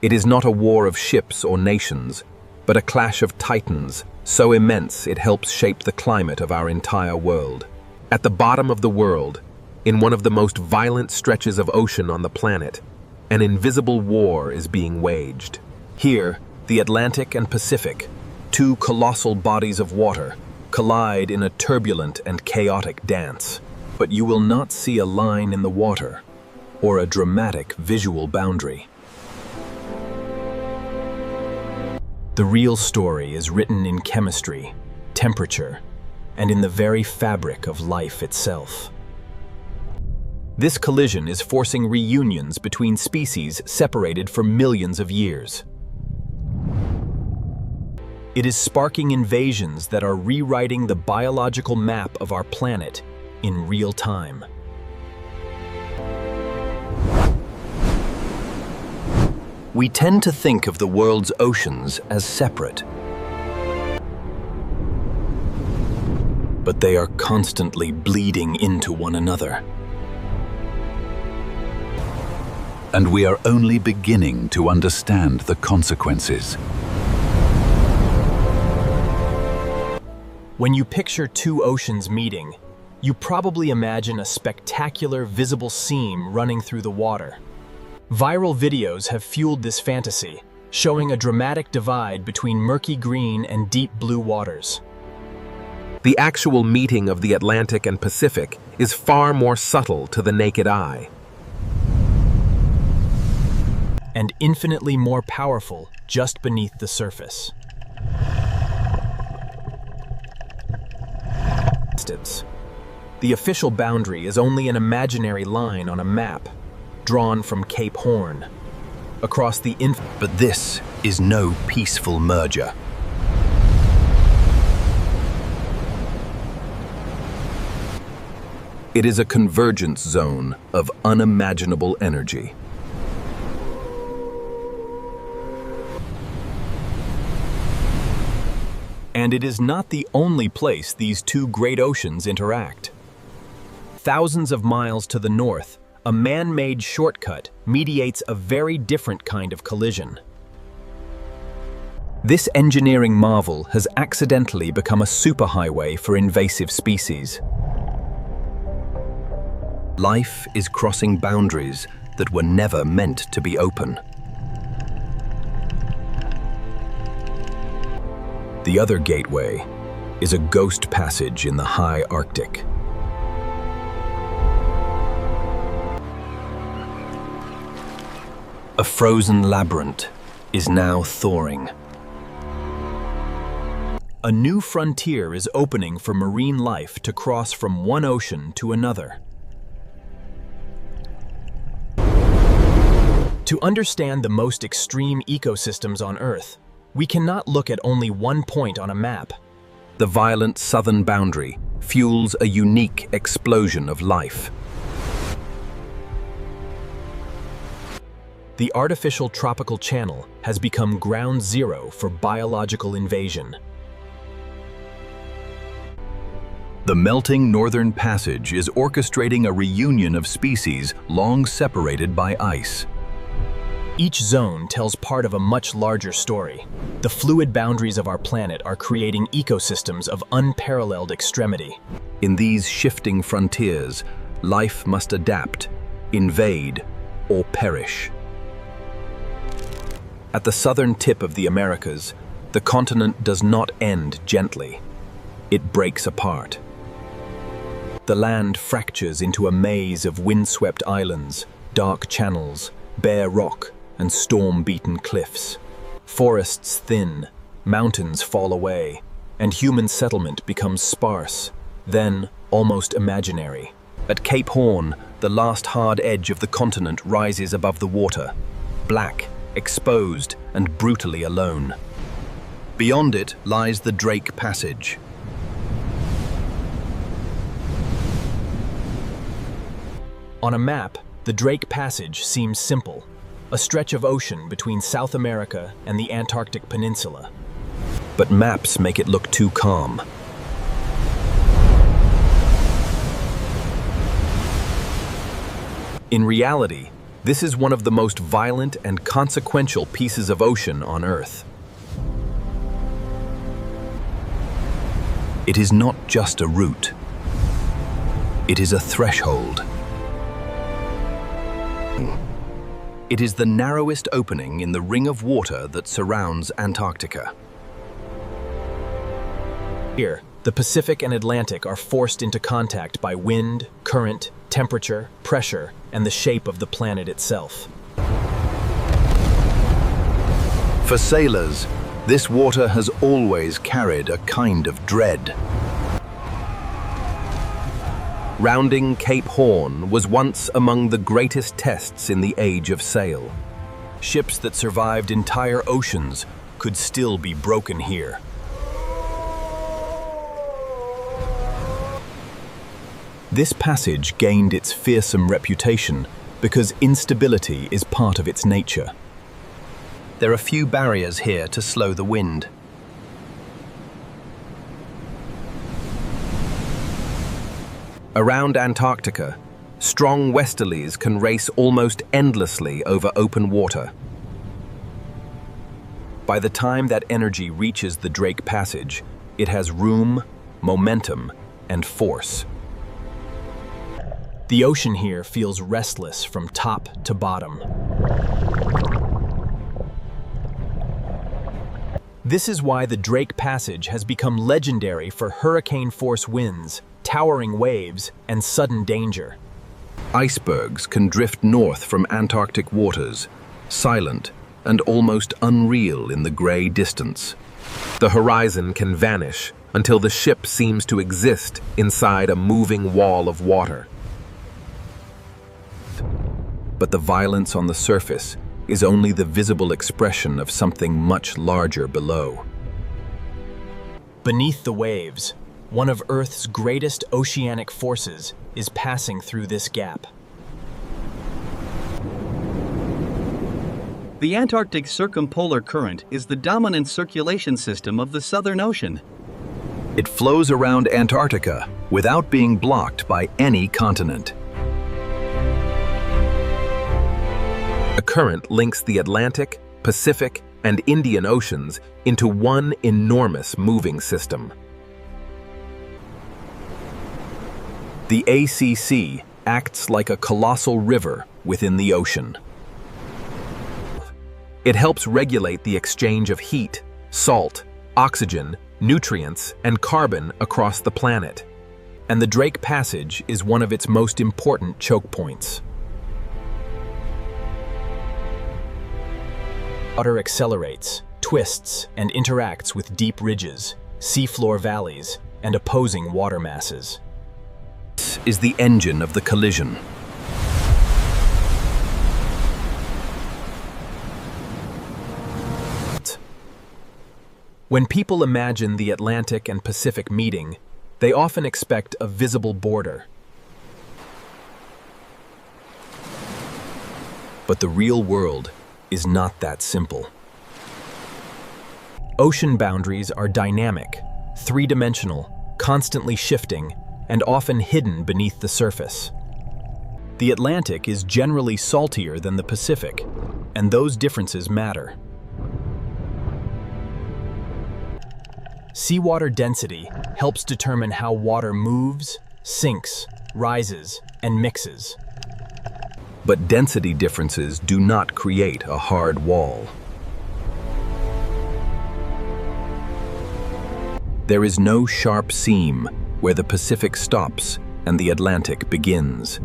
It is not a war of ships or nations, but a clash of titans, so immense it helps shape the climate of our entire world. At the bottom of the world, in one of the most violent stretches of ocean on the planet, an invisible war is being waged. Here, the Atlantic and Pacific, two colossal bodies of water, collide in a turbulent and chaotic dance. But you will not see a line in the water or a dramatic visual boundary. The real story is written in chemistry, temperature, and in the very fabric of life itself. This collision is forcing reunions between species separated for millions of years. It is sparking invasions that are rewriting the biological map of our planet in real time. We tend to think of the world's oceans as separate. But they are constantly bleeding into one another. And we are only beginning to understand the consequences. When you picture two oceans meeting, you probably imagine a spectacular visible seam running through the water. Viral videos have fueled this fantasy, showing a dramatic divide between murky green and deep blue waters. The actual meeting of the Atlantic and Pacific is far more subtle to the naked eye, and infinitely more powerful just beneath the surface. The official boundary is only an imaginary line on a map, drawn from Cape Horn, across the But this is no peaceful merger. It is a convergence zone of unimaginable energy. And it is not the only place these two great oceans interact. Thousands of miles to the north, a man-made shortcut mediates a very different kind of collision. This engineering marvel has accidentally become a superhighway for invasive species. Life is crossing boundaries that were never meant to be open. The other gateway is a ghost passage in the high Arctic. A frozen labyrinth is now thawing. A new frontier is opening for marine life to cross from one ocean to another. To understand the most extreme ecosystems on Earth, we cannot look at only one point on a map. The violent southern boundary fuels a unique explosion of life. The artificial tropical channel has become ground zero for biological invasion. The melting northern passage is orchestrating a reunion of species long separated by ice. Each zone tells part of a much larger story. The fluid boundaries of our planet are creating ecosystems of unparalleled extremity. In these shifting frontiers, life must adapt, invade, or perish. At the southern tip of the Americas, the continent does not end gently. It breaks apart. The land fractures into a maze of windswept islands, dark channels, bare rock, and storm-beaten cliffs. Forests thin, mountains fall away, and human settlement becomes sparse, then almost imaginary. At Cape Horn, the last hard edge of the continent rises above the water, black, exposed, and brutally alone. Beyond it lies the Drake Passage. On a map, the Drake Passage seems simple, a stretch of ocean between South America and the Antarctic Peninsula. But maps make it look too calm. In reality, This is one of the most violent and consequential pieces of ocean on Earth. It is not just a route. It is a threshold. It is the narrowest opening in the ring of water that surrounds Antarctica. Here, the Pacific and Atlantic are forced into contact by wind, current, temperature, pressure, and the shape of the planet itself. For sailors, this water has always carried a kind of dread. Rounding Cape Horn was once among the greatest tests in the age of sail. Ships that survived entire oceans could still be broken here. This passage gained its fearsome reputation because instability is part of its nature. There are few barriers here to slow the wind. Around Antarctica, strong westerlies can race almost endlessly over open water. By the time that energy reaches the Drake Passage, it has room, momentum, and force. The ocean here feels restless from top to bottom. This is why the Drake Passage has become legendary for hurricane-force winds, towering waves, and sudden danger. Icebergs can drift north from Antarctic waters, silent and almost unreal in the gray distance. The horizon can vanish until the ship seems to exist inside a moving wall of water. But the violence on the surface is only the visible expression of something much larger below. Beneath the waves, one of Earth's greatest oceanic forces is passing through this gap. The Antarctic Circumpolar Current is the dominant circulation system of the Southern Ocean. It flows around Antarctica without being blocked by any continent. A current links the Atlantic, Pacific, and Indian Oceans into one enormous moving system. The ACC acts like a colossal river within the ocean. It helps regulate the exchange of heat, salt, oxygen, nutrients, and carbon across the planet. And the Drake Passage is one of its most important choke points. Water accelerates, twists, and interacts with deep ridges, seafloor valleys, and opposing water masses. This is the engine of the collision. When people imagine the Atlantic and Pacific meeting, they often expect a visible border. But the real world is not that simple. Ocean boundaries are dynamic, three-dimensional, constantly shifting, and often hidden beneath the surface. The Atlantic is generally saltier than the Pacific, and those differences matter. Seawater density helps determine how water moves, sinks, rises, and mixes. But density differences do not create a hard wall. There is no sharp seam where the Pacific stops and the Atlantic begins.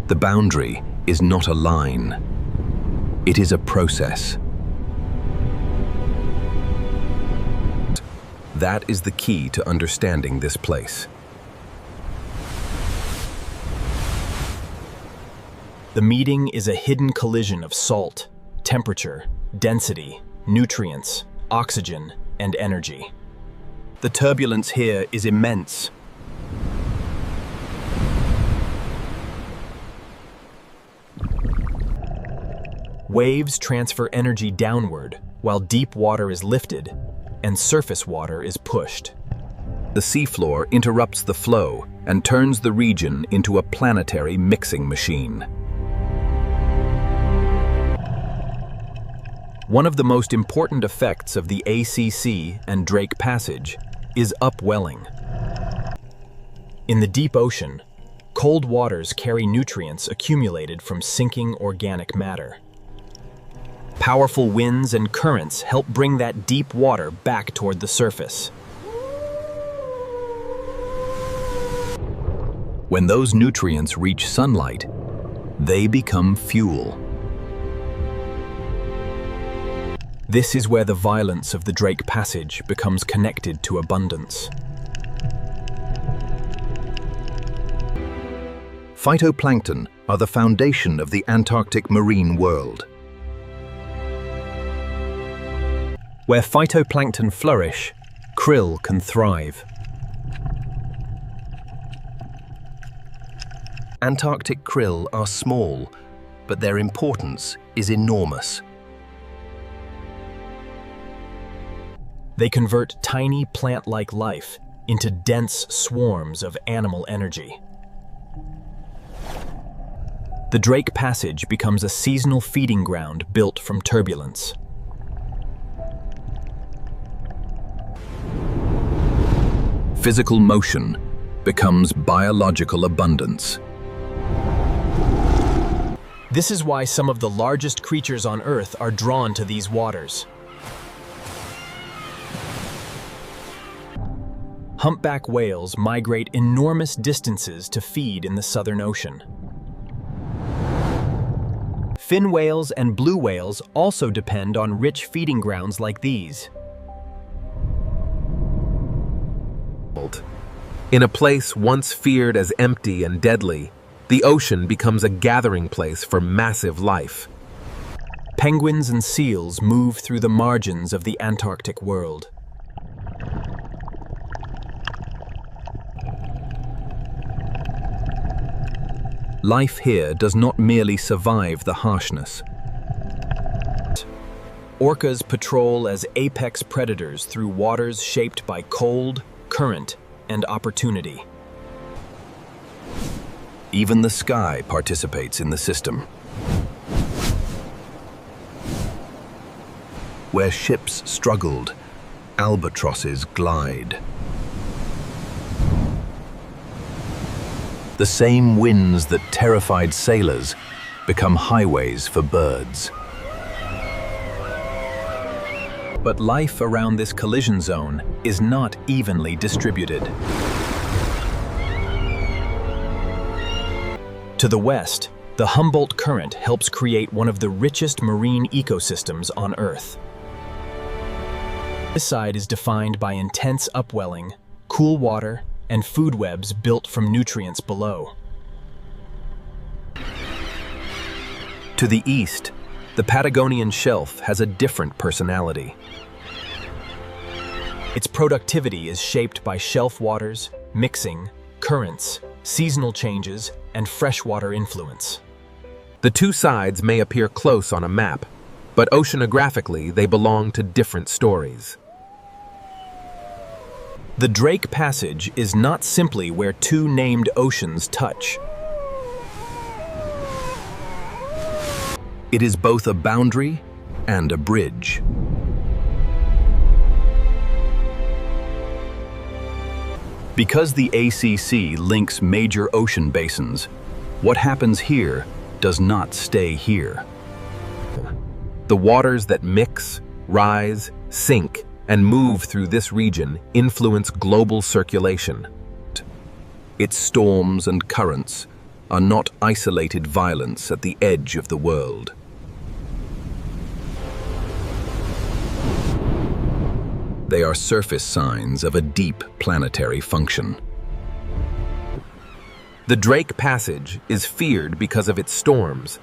The boundary is not a line. It is a process. That is the key to understanding this place. The meeting is a hidden collision of salt, temperature, density, nutrients, oxygen, and energy. The turbulence here is immense. Waves transfer energy downward, while deep water is lifted and surface water is pushed. The seafloor interrupts the flow and turns the region into a planetary mixing machine. One of the most important effects of the ACC and Drake Passage is upwelling. In the deep ocean, cold waters carry nutrients accumulated from sinking organic matter. Powerful winds and currents help bring that deep water back toward the surface. When those nutrients reach sunlight, they become fuel. This is where the violence of the Drake Passage becomes connected to abundance. Phytoplankton are the foundation of the Antarctic marine world. Where phytoplankton flourish, krill can thrive. Antarctic krill are small, but their importance is enormous. They convert tiny plant-like life into dense swarms of animal energy. The Drake Passage becomes a seasonal feeding ground built from turbulence. Physical motion becomes biological abundance. This is why some of the largest creatures on Earth are drawn to these waters. Humpback whales migrate enormous distances to feed in the Southern Ocean. Fin whales and blue whales also depend on rich feeding grounds like these. In a place once feared as empty and deadly, the ocean becomes a gathering place for massive life. Penguins and seals move through the margins of the Antarctic world. Life here does not merely survive the harshness. Orcas patrol as apex predators through waters shaped by cold, current, and opportunity. Even the sky participates in the system. Where ships struggled, albatrosses glide. The same winds that terrified sailors become highways for birds. But life around this collision zone is not evenly distributed. To the west, the Humboldt Current helps create one of the richest marine ecosystems on Earth. This side is defined by intense upwelling, cool water, and food webs built from nutrients below. To the east, the Patagonian Shelf has a different personality. Its productivity is shaped by shelf waters, mixing, currents, seasonal changes, and freshwater influence. The two sides may appear close on a map, but oceanographically they belong to different stories. The Drake Passage is not simply where two named oceans touch. It is both a boundary and a bridge. Because the ACC links major ocean basins, what happens here does not stay here. The waters that mix, rise, sink, and move through this region influence global circulation. Its storms and currents are not isolated violence at the edge of the world. They are surface signs of a deep planetary function. The Drake Passage is feared because of its storms,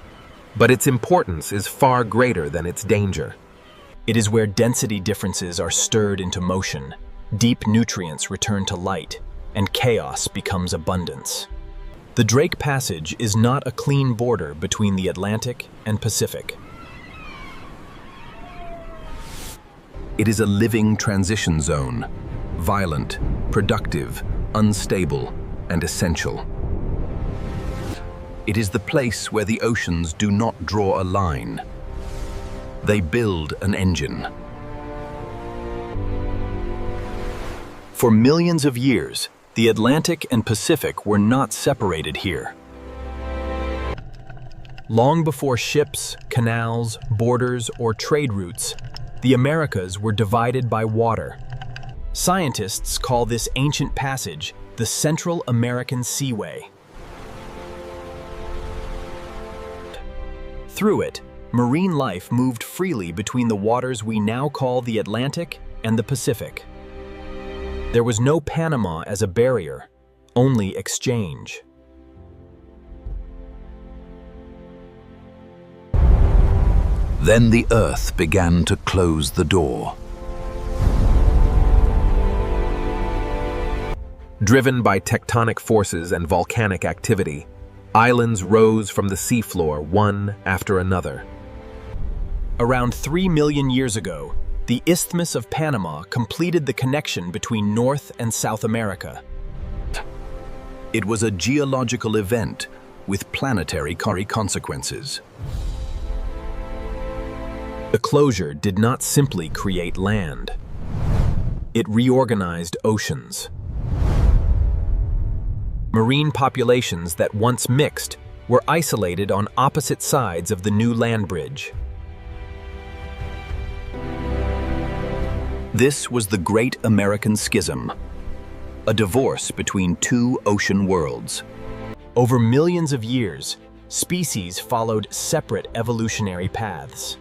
but its importance is far greater than its danger. It is where density differences are stirred into motion, deep nutrients return to light, and chaos becomes abundance. The Drake Passage is not a clean border between the Atlantic and Pacific. It is a living transition zone, violent, productive, unstable, and essential. It is the place where the oceans do not draw a line. They build an engine. For millions of years, the Atlantic and Pacific were not separated here. Long before ships, canals, borders, or trade routes, the Americas were divided by water. Scientists call this ancient passage the Central American Seaway. Through it, marine life moved freely between the waters we now call the Atlantic and the Pacific. There was no Panama as a barrier, only exchange. Then the earth began to close the door. Driven by tectonic forces and volcanic activity, islands rose from the seafloor one after another. Around 3 million years ago, the Isthmus of Panama completed the connection between North and South America. It was a geological event with planetary consequences. The closure did not simply create land. It reorganized oceans. Marine populations that once mixed were isolated on opposite sides of the new land bridge. This was the Great American Schism, a divorce between two ocean worlds. Over millions of years, species followed separate evolutionary paths.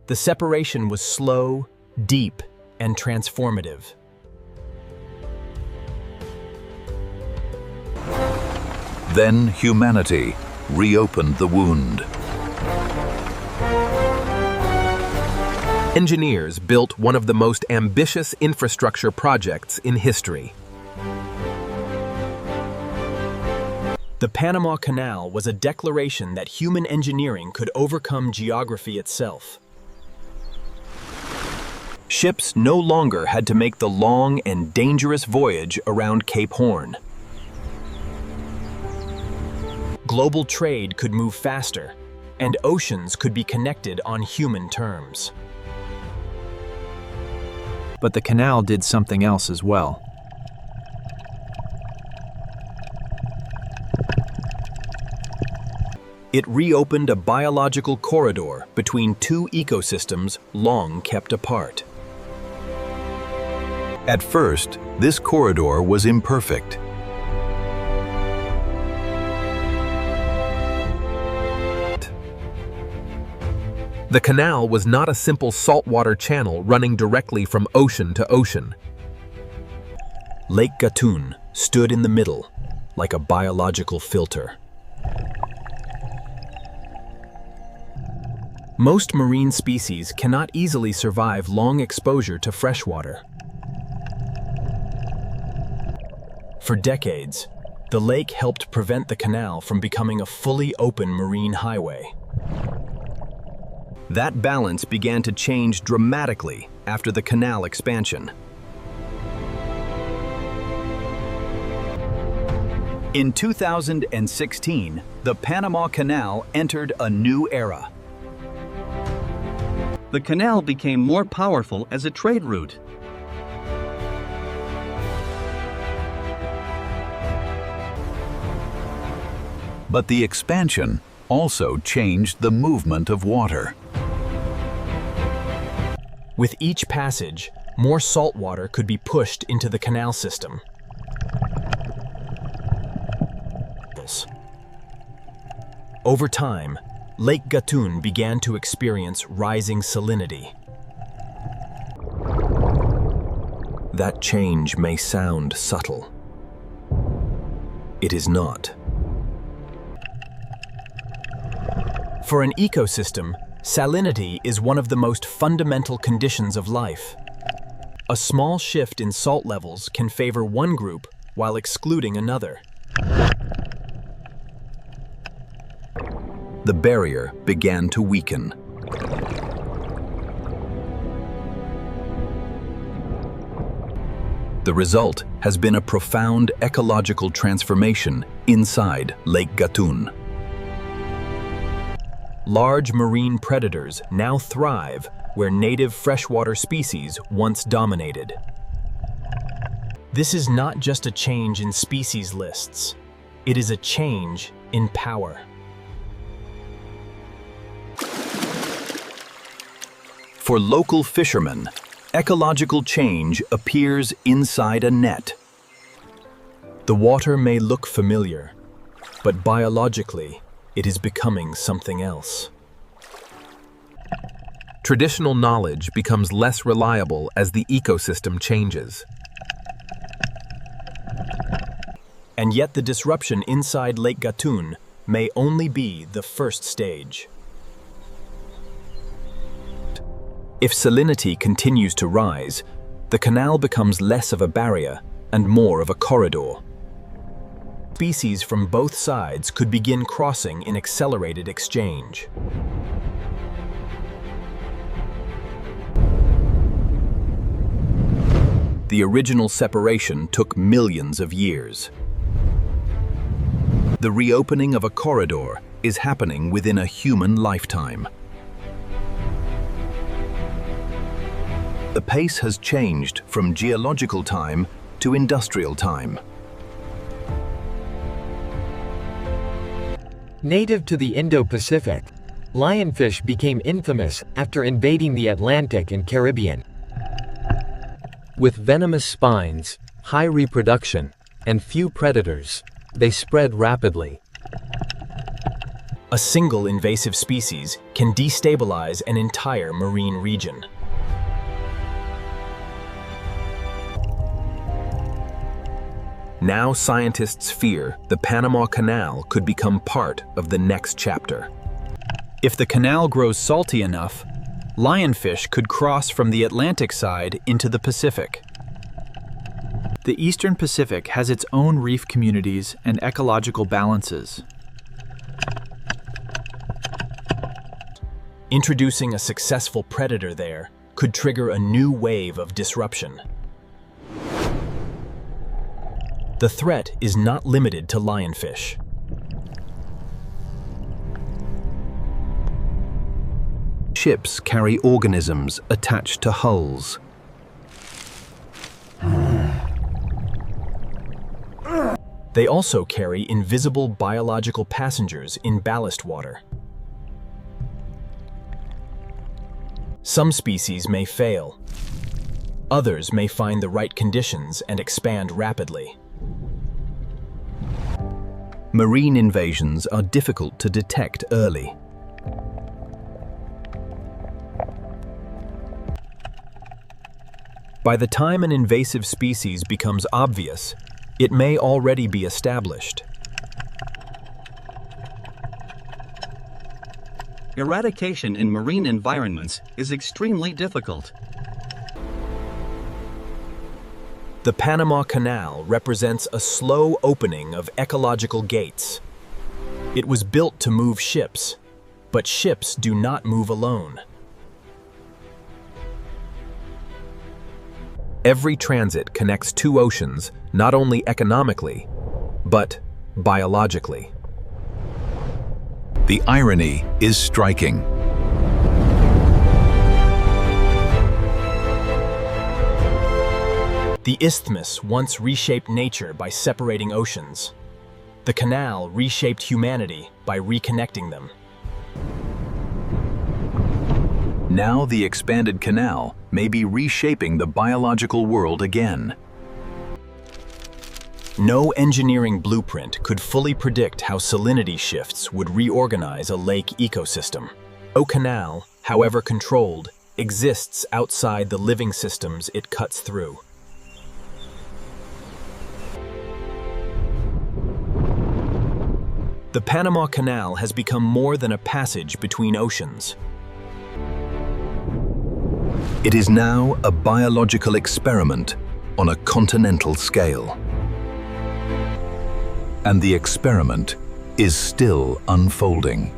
The separation was slow, deep, and transformative. Then humanity reopened the wound. Engineers built one of the most ambitious infrastructure projects in history. The Panama Canal was a declaration that human engineering could overcome geography itself. Ships no longer had to make the long and dangerous voyage around Cape Horn. Global trade could move faster, and oceans could be connected on human terms. But the canal did something else as well. It reopened a biological corridor between two ecosystems long kept apart. At first, this corridor was imperfect. The canal was not a simple saltwater channel running directly from ocean to ocean. Lake Gatun stood in the middle, like a biological filter. Most marine species cannot easily survive long exposure to freshwater. For decades, the lake helped prevent the canal from becoming a fully open marine highway. That balance began to change dramatically after the canal expansion. In 2016, the Panama Canal entered a new era. The canal became more powerful as a trade route. But the expansion also changed the movement of water. With each passage, more salt water could be pushed into the canal system. Over time, Lake Gatun began to experience rising salinity. That change may sound subtle. It is not. For an ecosystem, salinity is one of the most fundamental conditions of life. A small shift in salt levels can favor one group while excluding another. The barrier began to weaken. The result has been a profound ecological transformation inside Lake Gatun. Large marine predators now thrive where native freshwater species once dominated. This is not just a change in species lists. It is a change in power. For local fishermen, ecological change appears inside a net. The water may look familiar, but biologically, it is becoming something else. Traditional knowledge becomes less reliable as the ecosystem changes. And yet the disruption inside Lake Gatun may only be the first stage. If salinity continues to rise, the canal becomes less of a barrier and more of a corridor. Species from both sides could begin crossing in accelerated exchange. The original separation took millions of years. The reopening of a corridor is happening within a human lifetime. The pace has changed from geological time to industrial time. Native to the Indo-Pacific, lionfish became infamous after invading the Atlantic and Caribbean. With venomous spines, high reproduction, and few predators, they spread rapidly. A single invasive species can destabilize an entire marine region. Now scientists fear the Panama Canal could become part of the next chapter. If the canal grows salty enough, lionfish could cross from the Atlantic side into the Pacific. The Eastern Pacific has its own reef communities and ecological balances. Introducing a successful predator there could trigger a new wave of disruption. The threat is not limited to lionfish. Ships carry organisms attached to hulls. They also carry invisible biological passengers in ballast water. Some species may fail. Others may find the right conditions and expand rapidly. Marine invasions are difficult to detect early. By the time an invasive species becomes obvious, it may already be established. Eradication in marine environments is extremely difficult. The Panama Canal represents a slow opening of ecological gates. It was built to move ships, but ships do not move alone. Every transit connects two oceans, not only economically, but biologically. The irony is striking. The isthmus once reshaped nature by separating oceans. The canal reshaped humanity by reconnecting them. Now the expanded canal may be reshaping the biological world again. No engineering blueprint could fully predict how salinity shifts would reorganize a lake ecosystem. No canal, however controlled, exists outside the living systems it cuts through. The Panama Canal has become more than a passage between oceans. It is now a biological experiment on a continental scale. And the experiment is still unfolding.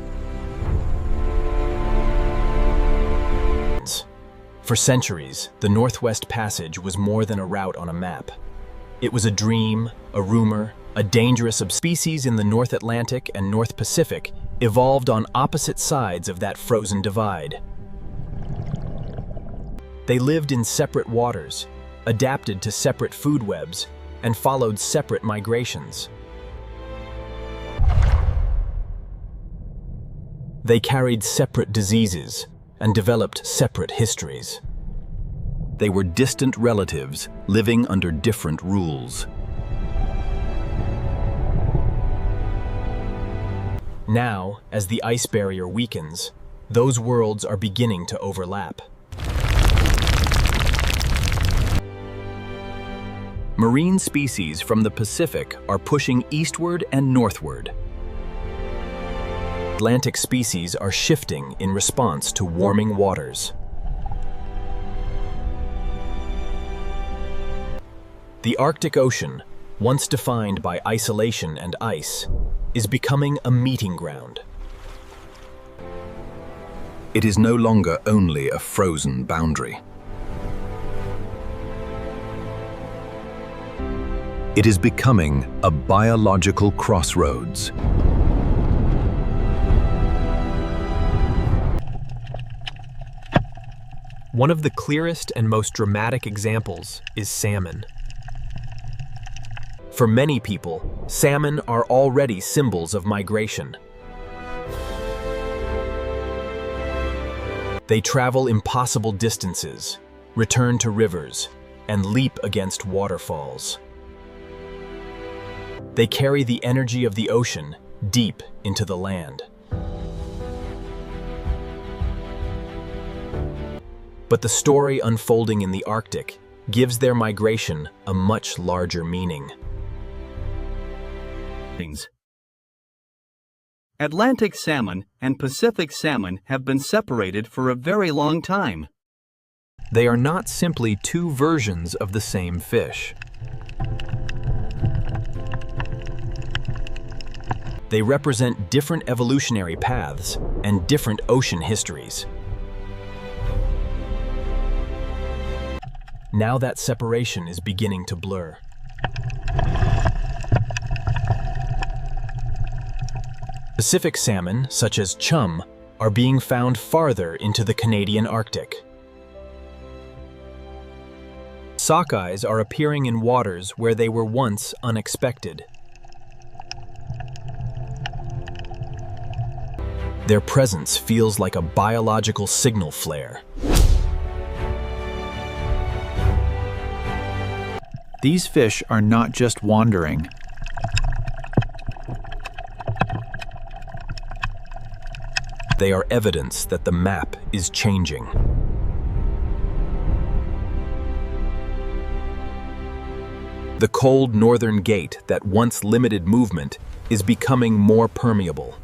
For centuries, the Northwest Passage was more than a route on a map. It was a dream, a rumor, a dangerous species in the North Atlantic and North Pacific evolved on opposite sides of that frozen divide. They lived in separate waters, adapted to separate food webs, and followed separate migrations. They carried separate diseases and developed separate histories. They were distant relatives living under different rules. Now, as the ice barrier weakens, those worlds are beginning to overlap. Marine species from the Pacific are pushing eastward and northward. Atlantic species are shifting in response to warming waters. The Arctic Ocean, once defined by isolation and ice, is becoming a meeting ground. It is no longer only a frozen boundary. It is becoming a biological crossroads. One of the clearest and most dramatic examples is salmon. For many people, salmon are already symbols of migration. They travel impossible distances, return to rivers, and leap against waterfalls. They carry the energy of the ocean deep into the land. But the story unfolding in the Arctic gives their migration a much larger meaning. Atlantic salmon and Pacific salmon have been separated for a very long time. They are not simply two versions of the same fish. They represent different evolutionary paths and different ocean histories. Now that separation is beginning to blur. Pacific salmon, such as chum, are being found farther into the Canadian Arctic. Sockeyes are appearing in waters where they were once unexpected. Their presence feels like a biological signal flare. These fish are not just wandering. They are evidence that the map is changing. The cold northern gate that once limited movement is becoming more permeable.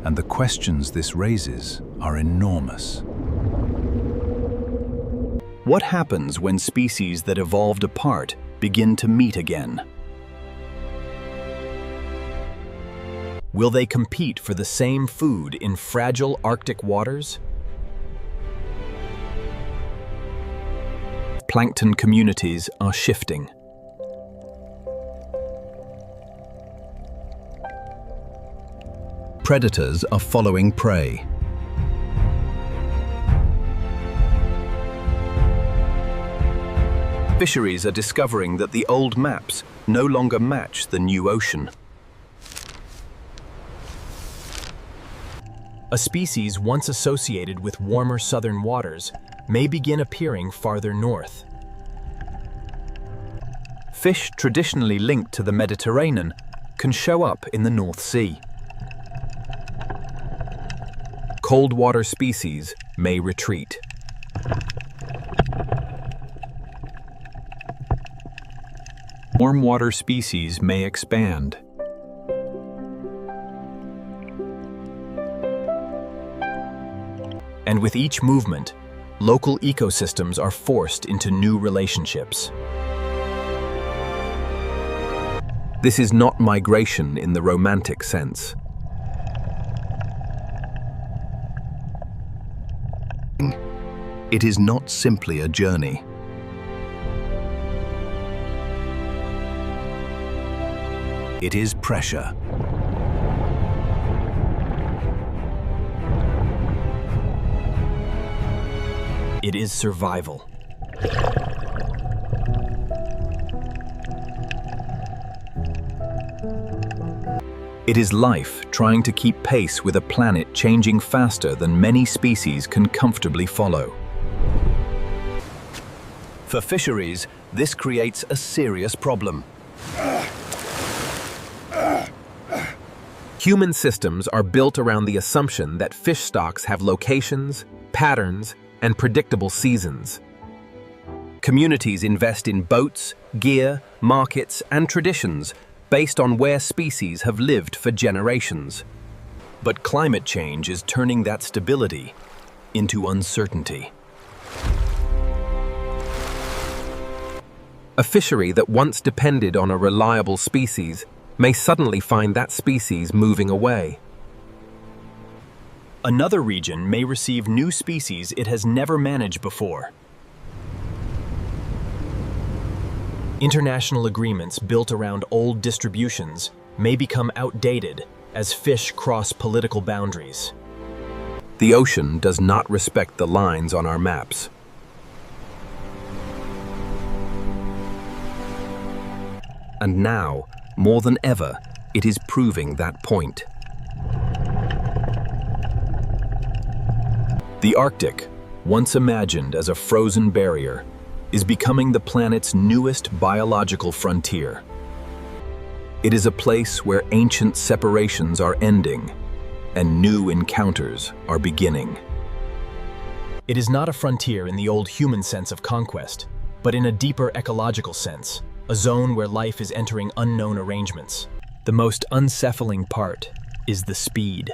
And the questions this raises are enormous. What happens when species that evolved apart begin to meet again? Will they compete for the same food in fragile Arctic waters? Plankton communities are shifting. Predators are following prey. Fisheries are discovering that the old maps no longer match the new ocean. A species once associated with warmer southern waters may begin appearing farther north. Fish traditionally linked to the Mediterranean can show up in the North Sea. Cold water species may retreat. Warm water species may expand. And with each movement, local ecosystems are forced into new relationships. This is not migration in the romantic sense. It is not simply a journey. It is pressure. It is survival. It is life trying to keep pace with a planet changing faster than many species can comfortably follow. For fisheries, this creates a serious problem. Human systems are built around the assumption that fish stocks have locations, patterns, and predictable seasons. Communities invest in boats, gear, markets, and traditions based on where species have lived for generations. But climate change is turning that stability into uncertainty. A fishery that once depended on a reliable species may suddenly find that species moving away. Another region may receive new species it has never managed before. International agreements built around old distributions may become outdated as fish cross political boundaries. The ocean does not respect the lines on our maps. And now, more than ever, it is proving that point. The Arctic, once imagined as a frozen barrier, is becoming the planet's newest biological frontier. It is a place where ancient separations are ending and new encounters are beginning. It is not a frontier in the old human sense of conquest, but in a deeper ecological sense, a zone where life is entering unknown arrangements. The most unsettling part is the speed.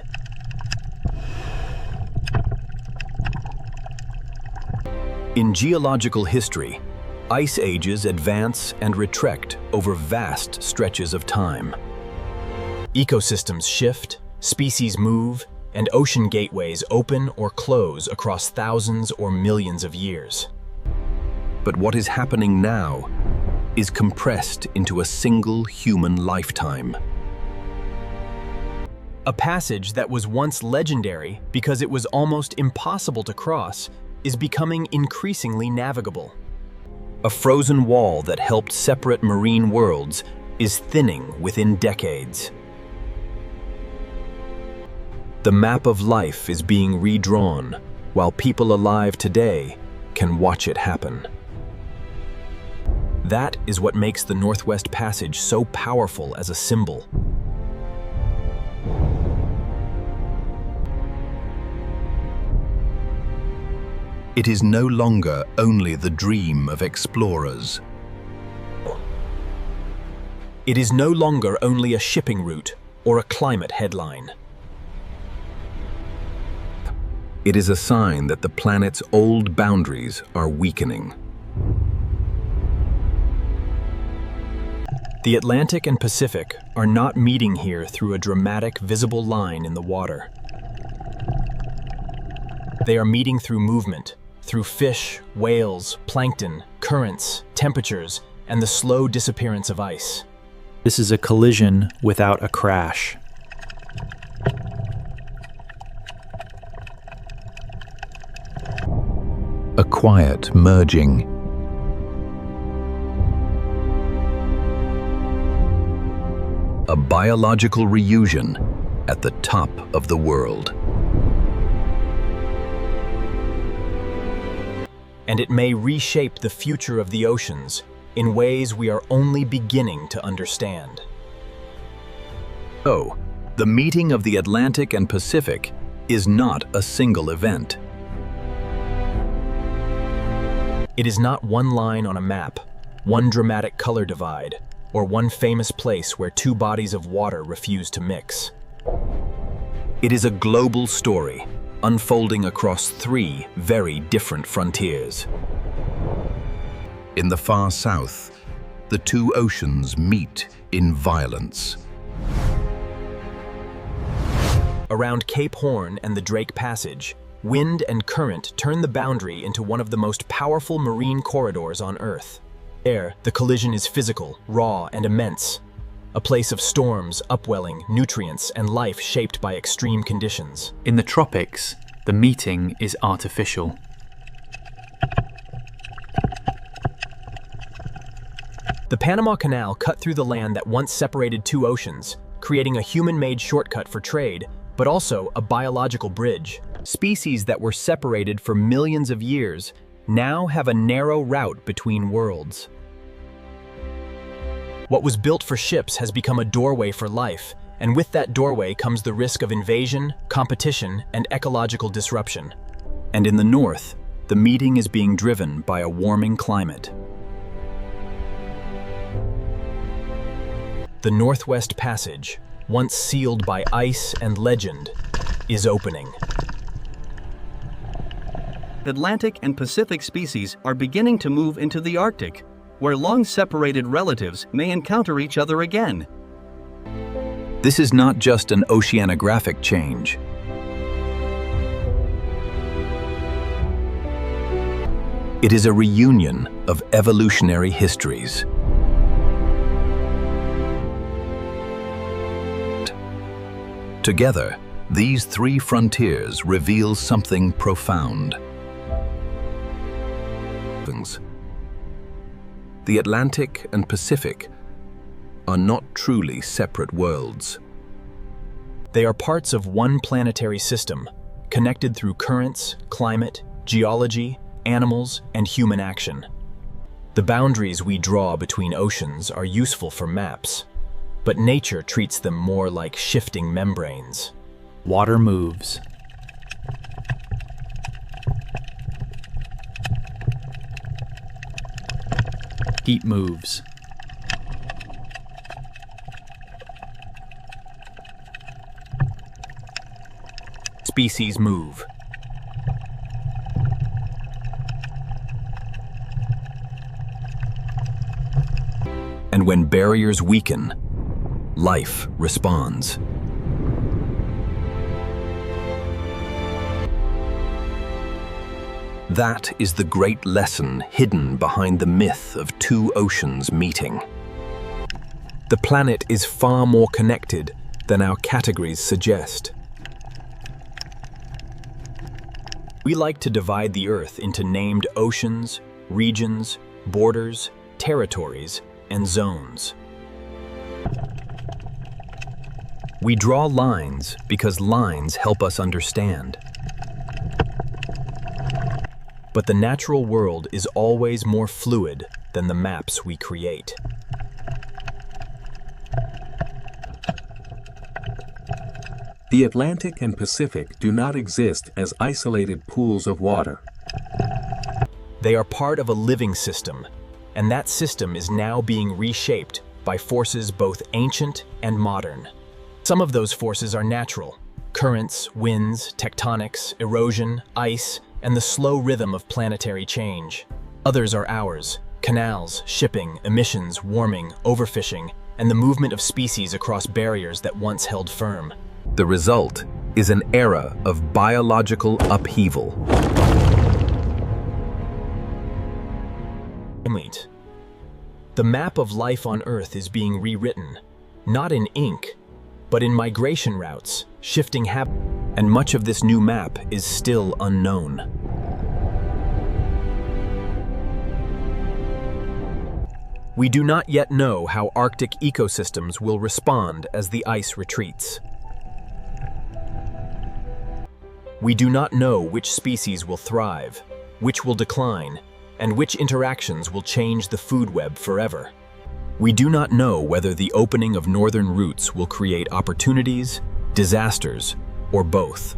In geological history, ice ages advance and retract over vast stretches of time. Ecosystems shift, species move, and ocean gateways open or close across thousands or millions of years. But what is happening now is compressed into a single human lifetime. A passage that was once legendary because it was almost impossible to cross is becoming increasingly navigable. A frozen wall that helped separate marine worlds is thinning within decades. The map of life is being redrawn, while people alive today can watch it happen. That is what makes the Northwest Passage so powerful as a symbol. It is no longer only the dream of explorers. It is no longer only a shipping route or a climate headline. It is a sign that the planet's old boundaries are weakening. The Atlantic and Pacific are not meeting here through a dramatic, visible line in the water. They are meeting through movement, through fish, whales, plankton, currents, temperatures, and the slow disappearance of ice. This is a collision without a crash. A quiet merging. A biological reunion at the top of the world. And it may reshape the future of the oceans in ways we are only beginning to understand. So, the meeting of the Atlantic and Pacific is not a single event. It is not one line on a map, one dramatic color divide, or one famous place where two bodies of water refuse to mix. It is a global story, unfolding across three very different frontiers. In the far south, the two oceans meet in violence. Around Cape Horn and the Drake Passage, Wind and current turn the boundary into one of the most powerful marine corridors on Earth. There, the collision is physical, raw, and immense. A place of storms, upwelling, nutrients, and life shaped by extreme conditions. In the tropics, the meeting is artificial. The Panama Canal cut through the land that once separated two oceans, creating a human-made shortcut for trade, but also a biological bridge. Species that were separated for millions of years now have a narrow route between worlds. What was built for ships has become a doorway for life, and with that doorway comes the risk of invasion, competition, and ecological disruption. And in the north, the meeting is being driven by a warming climate. The Northwest Passage, once sealed by ice and legend, is opening. Atlantic and Pacific species are beginning to move into the Arctic, where long-separated relatives may encounter each other again. This is not just an oceanographic change. It is a reunion of evolutionary histories. Together, these three frontiers reveal something profound. The Atlantic and Pacific are not truly separate worlds. They are parts of one planetary system, connected through currents, climate, geology, animals, and human action. The boundaries we draw between oceans are useful for maps, but nature treats them more like shifting membranes. Water moves. Heat moves. Species move. And when barriers weaken, life responds. That is the great lesson hidden behind the myth of two oceans meeting. The planet is far more connected than our categories suggest. We like to divide the Earth into named oceans, regions, borders, territories, and zones. We draw lines because lines help us understand. But the natural world is always more fluid than the maps we create. The Atlantic and Pacific do not exist as isolated pools of water. They are part of a living system, and that system is now being reshaped by forces both ancient and modern. Some of those forces are natural: currents, winds, tectonics, erosion, ice, and the slow rhythm of planetary change. Others are ours: canals, shipping, emissions, warming, overfishing, and the movement of species across barriers that once held firm. The result is an era of biological upheaval. The map of life on Earth is being rewritten, not in ink, but in migration routes, shifting habits, and much of this new map is still unknown. We do not yet know how Arctic ecosystems will respond as the ice retreats. We do not know which species will thrive, which will decline, and which interactions will change the food web forever. We do not know whether the opening of northern routes will create opportunities, disasters, or both.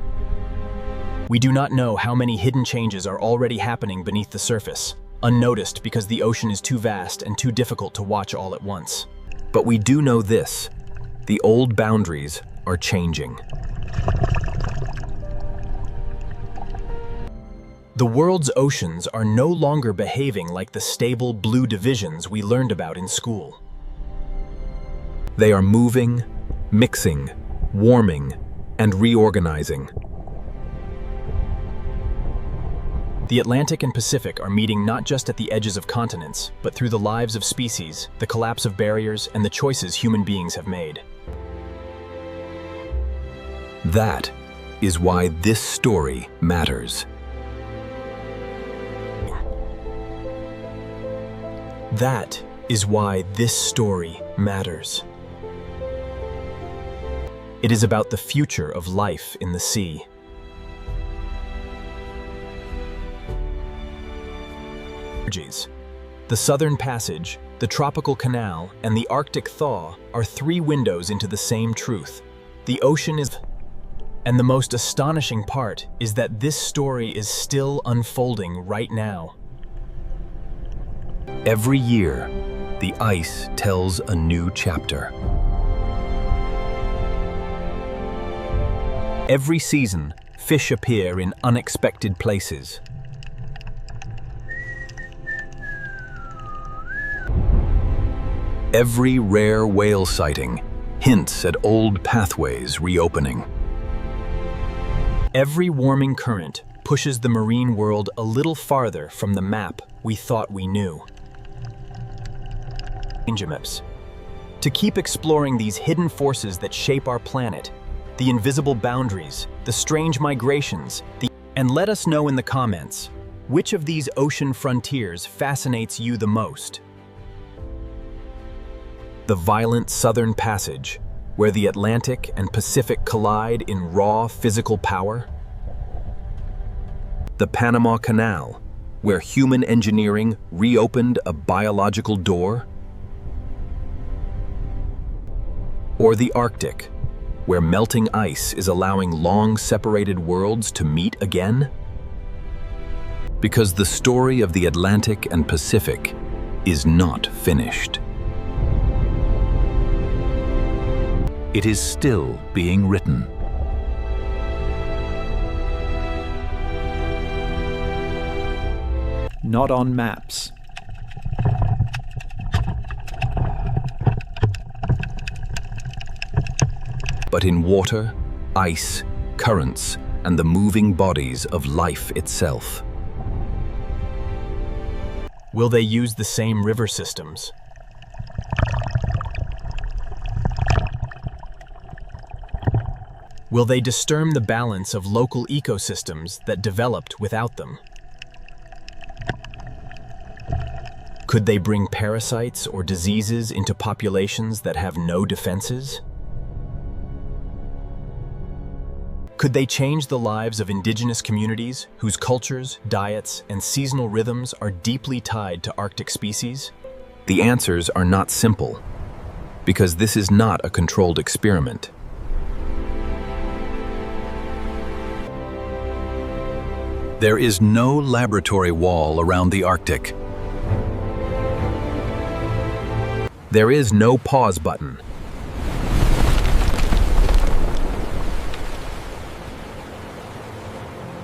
We do not know how many hidden changes are already happening beneath the surface, unnoticed because the ocean is too vast and too difficult to watch all at once. But we do know this: the old boundaries are changing. The world's oceans are no longer behaving like the stable blue divisions we learned about in school. They are moving, mixing, warming, and reorganizing. The Atlantic and Pacific are meeting not just at the edges of continents, but through the lives of species, the collapse of barriers, and the choices human beings have made. That is why this story matters. That is why this story matters. It is about the future of life in the sea. The Southern Passage, the Tropical Canal, and the Arctic Thaw are three windows into the same truth. The ocean is... And the most astonishing part is that this story is still unfolding right now. Every year, the ice tells a new chapter. Every season, fish appear in unexpected places. Every rare whale sighting hints at old pathways reopening. Every warming current pushes the marine world a little farther from the map we thought we knew. To keep exploring these hidden forces that shape our planet, the invisible boundaries, the strange migrations, and let us know in the comments, which of these ocean frontiers fascinates you the most? The violent Southern Passage, where the Atlantic and Pacific collide in raw physical power? The Panama Canal, where human engineering reopened a biological door? Or the Arctic, where melting ice is allowing long-separated worlds to meet again? Because the story of the Atlantic and Pacific is not finished. It is still being written. Not on maps. But in water, ice, currents, and the moving bodies of life itself. Will they use the same river systems? Will they disturb the balance of local ecosystems that developed without them? Could they bring parasites or diseases into populations that have no defenses? Could they change the lives of indigenous communities whose cultures, diets, and seasonal rhythms are deeply tied to Arctic species? The answers are not simple, because this is not a controlled experiment. There is no laboratory wall around the Arctic. There is no pause button.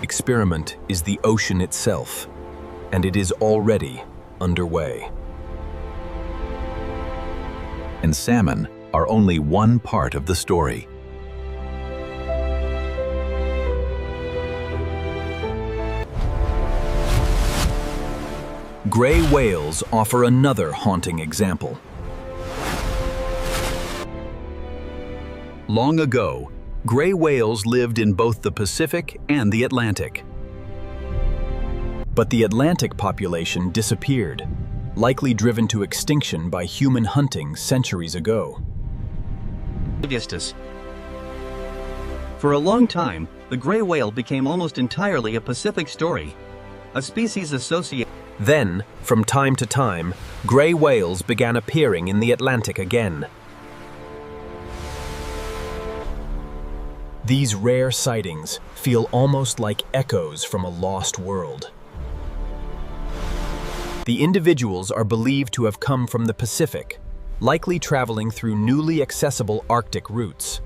Experiment is the ocean itself, and it is already underway. And salmon are only one part of the story. Gray whales offer another haunting example. Long ago, gray whales lived in both the Pacific and the Atlantic. But the Atlantic population disappeared, likely driven to extinction by human hunting centuries ago. For a long time, the gray whale became almost entirely a Pacific story, a species associated. Then, from time to time, gray whales began appearing in the Atlantic again. These rare sightings feel almost like echoes from a lost world. The individuals are believed to have come from the Pacific, likely traveling through newly accessible Arctic routes.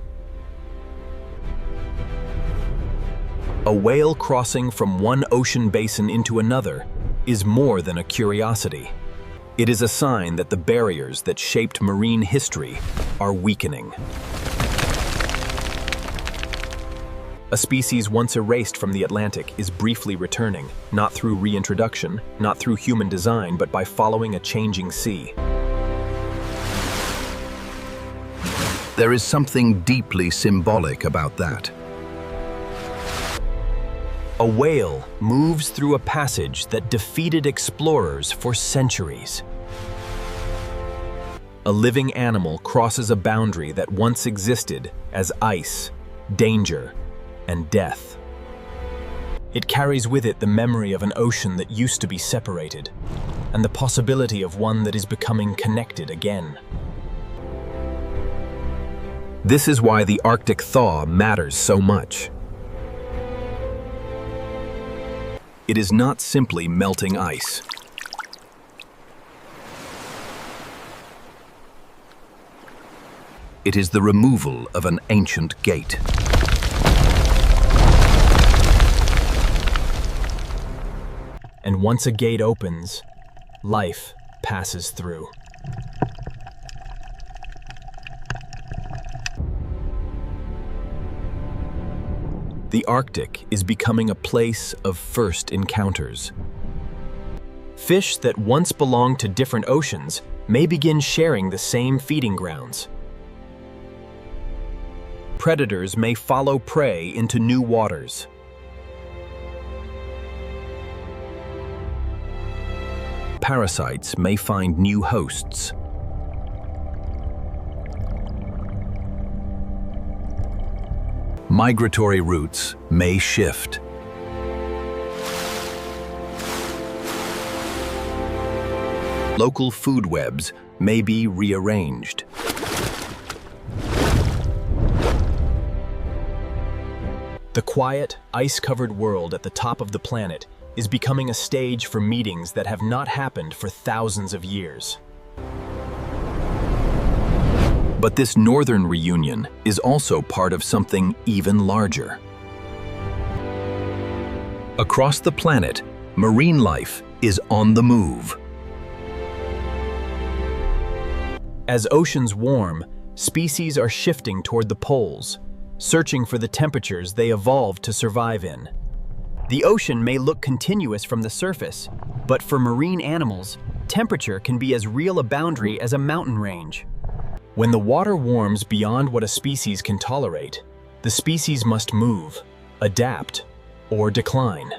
A whale crossing from one ocean basin into another is more than a curiosity. It is a sign that the barriers that shaped marine history are weakening. A species once erased from the Atlantic is briefly returning, not through reintroduction, not through human design, but by following a changing sea. There is something deeply symbolic about that. A whale moves through a passage that defeated explorers for centuries. A living animal crosses a boundary that once existed as ice, danger, and death. It carries with it the memory of an ocean that used to be separated, and the possibility of one that is becoming connected again. This is why the Arctic thaw matters so much. It is not simply melting ice. It is the removal of an ancient gate. And once a gate opens, life passes through. The Arctic is becoming a place of first encounters. Fish that once belonged to different oceans may begin sharing the same feeding grounds. Predators may follow prey into new waters. Parasites may find new hosts. Migratory routes may shift. Local food webs may be rearranged. The quiet, ice-covered world at the top of the planet is becoming a stage for meetings that have not happened for thousands of years. But this northern reunion is also part of something even larger. Across the planet, marine life is on the move. As oceans warm, species are shifting toward the poles, searching for the temperatures they evolved to survive in. The ocean may look continuous from the surface, but for marine animals, temperature can be as real a boundary as a mountain range. When the water warms beyond what a species can tolerate, the species must move, adapt, or decline.